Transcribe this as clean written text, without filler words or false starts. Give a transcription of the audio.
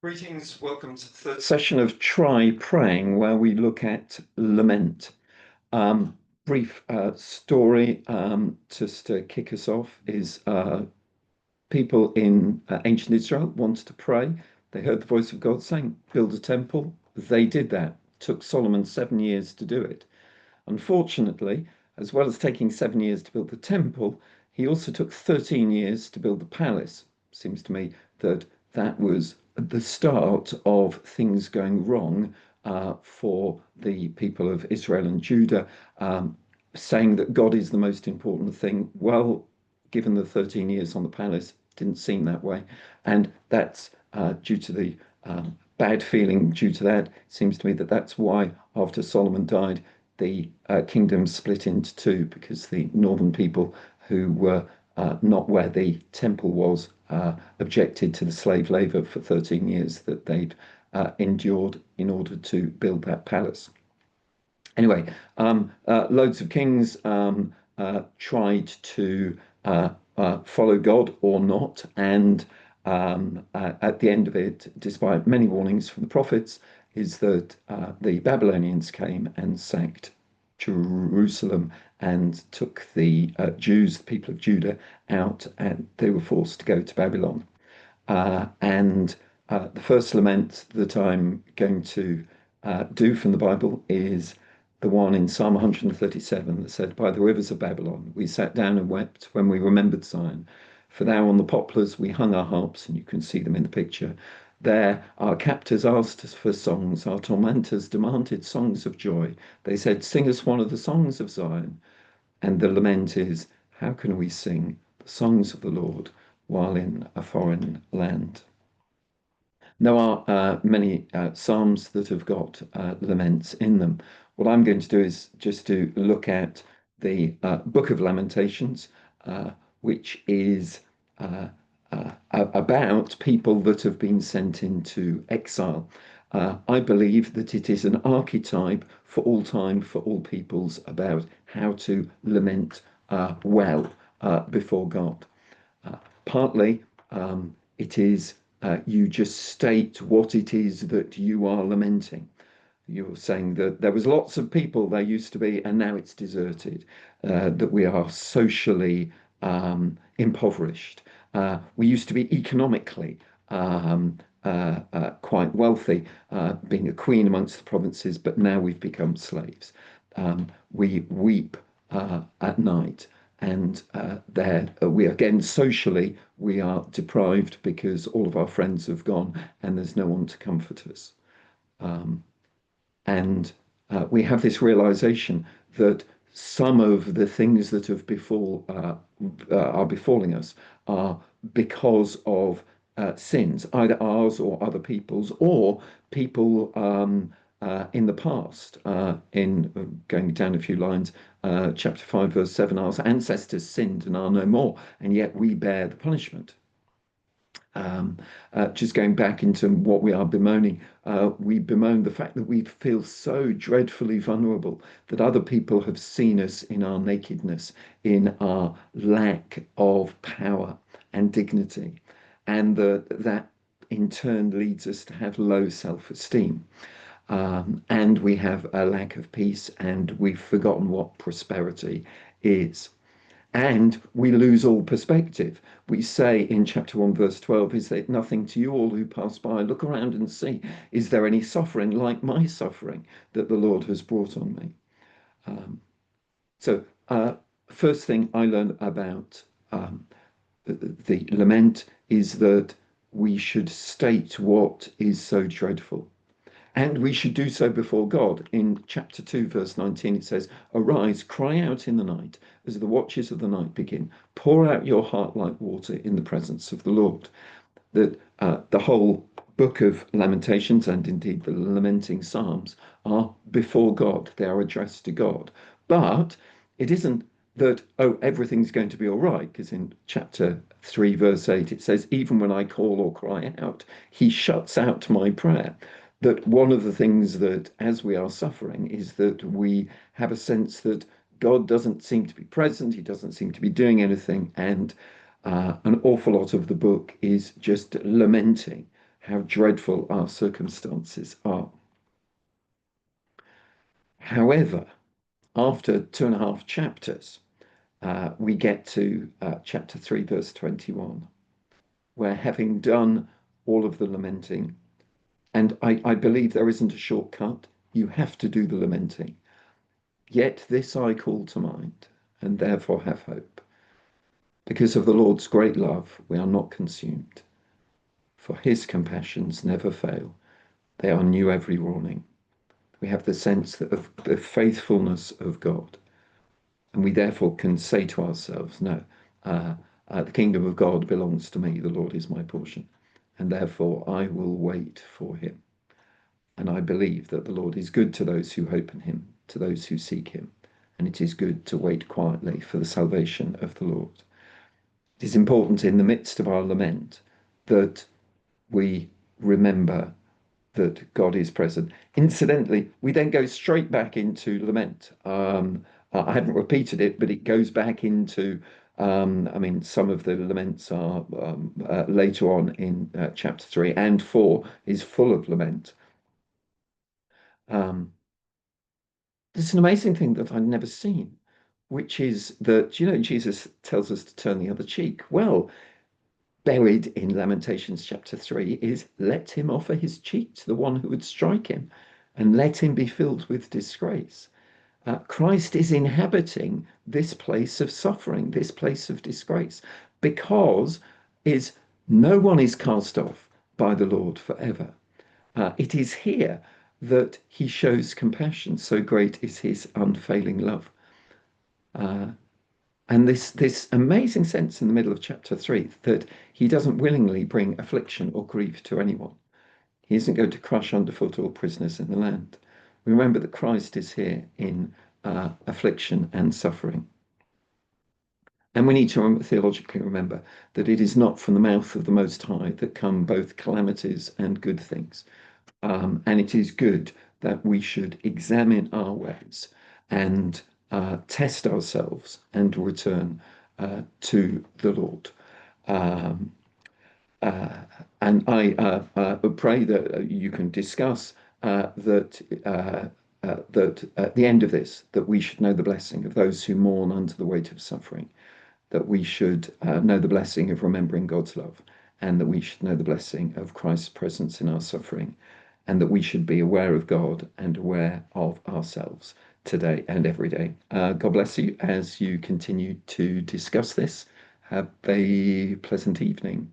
Greetings, welcome to the third session of Try Praying, where we look at lament. Um, Brief story just to kick us off is people in ancient Israel wanted to pray. They heard the voice of God saying, build a temple. They did that. It took Solomon 7 years to do it. Unfortunately, as well as taking 7 years to build the temple, he also took 13 years to build the palace. Seems to me that that was the start of things going wrong for the people of Israel and Judah, saying that God is the most important thing. Well, given the 13 years on the palace, didn't seem that way. And that's due to the bad feeling due to that. It seems to me that that's why, after Solomon died, the kingdom split into two, because the northern people who were not where the temple was objected to the slave labor for 13 years that they'd endured in order to build that palace. Anyway, loads of kings tried to follow God or not, and at the end of it, despite many warnings from the prophets, is that the Babylonians came and sacked Jerusalem and took the Jews, the people of Judah, out, and they were forced to go to Babylon. And the first lament that I'm going to do from the Bible is the one in Psalm 137 that said, by the rivers of Babylon, we sat down and wept when we remembered Zion. For there on the poplars we hung our harps, and you can see them in the picture. There our captors asked us for songs, our tormentors demanded songs of joy. They said, sing us one of the songs of Zion. And the lament is, how can we sing the songs of the Lord while in a foreign land? There are many psalms that have got laments in them. What I'm going to do is just to look at the Book of Lamentations, which is about people that have been sent into exile. I believe that it is an archetype for all time, for all peoples, about how to lament well before God. Partly, it is you just state what it is that you are lamenting. You're saying that there was lots of people there used to be, and now it's deserted. That we are socially impoverished. We used to be economically quite wealthy, being a queen amongst the provinces, but now we've become slaves. We weep at night, and there we again socially we are deprived because all of our friends have gone and there's no one to comfort us. And we have this realization that some of the things that have are befalling us are because of sins, either ours or other people's, or people in the past. In going down a few lines, chapter 5, verse 7, our ancestors sinned and are no more, and yet we bear the punishment. Just going back into what we are bemoaning, we bemoan the fact that we feel so dreadfully vulnerable, that other people have seen us in our nakedness, in our lack of power and dignity, and that in turn leads us to have low self-esteem. And we have a lack of peace, and we've forgotten what prosperity is. And we lose all perspective. We say in chapter 1, verse 12, is there nothing to you all who pass by? Look around and see, is there any suffering like my suffering that the Lord has brought on me? So, first thing I learned about the lament is that we should state what is so dreadful. And we should do so before God. In chapter 2, verse 19, it says, arise, cry out in the night, as the watches of the night begin. Pour out your heart like water in the presence of the Lord. That the whole book of Lamentations, and indeed the lamenting Psalms, are before God. They are addressed to God. But it isn't that, oh, everything's going to be all right, because in chapter 3, verse 8, it says, even when I call or cry out, he shuts out my prayer. That one of the things that, as we are suffering, is that we have a sense that God doesn't seem to be present, he doesn't seem to be doing anything, and an awful lot of the book is just lamenting how dreadful our circumstances are. However, after 2.5 chapters, we get to chapter 3, verse 21, where having done all of the lamenting, and I believe there isn't a shortcut, you have to do the lamenting. Yet this I call to mind, and therefore have hope. Because of the Lord's great love, we are not consumed, for his compassions never fail. They are new every morning. We have the sense that of the faithfulness of God, and we therefore can say to ourselves, no, the kingdom of God belongs to me, the Lord is my portion, and therefore I will wait for him. And I believe that the Lord is good to those who hope in him, to those who seek him, and it is good to wait quietly for the salvation of the Lord. It is important in the midst of our lament that we remember that God is present. Incidentally, we then go straight back into lament. I haven't repeated it, but it goes back into, I mean, some of the laments are later on in chapter 3 and 4 is full of lament. Um, there's an amazing thing that I've never seen, which is that, Jesus tells us to turn the other cheek. Well, buried in Lamentations chapter 3 is let him offer his cheek to the one who would strike him and let him be filled with disgrace. Christ is inhabiting this place of suffering, this place of disgrace, because is no one is cast off by the Lord forever. It is here that he shows compassion. So great is his unfailing love. And this amazing sense in the middle of chapter 3 that he doesn't willingly bring affliction or grief to anyone. He isn't going to crush underfoot all prisoners in the land. Remember that Christ is here in affliction and suffering. And we need to theologically remember that it is not from the mouth of the Most High that come both calamities and good things. And it is good that we should examine our ways and test ourselves and return to the Lord. Um, uh, and I pray that you can discuss that at the end of this, that we should know the blessing of those who mourn under the weight of suffering, that we should know the blessing of remembering God's love, and that we should know the blessing of Christ's presence in our suffering, and that we should be aware of God and aware of ourselves today and every day. God bless you as you continue to discuss this. Have a pleasant evening.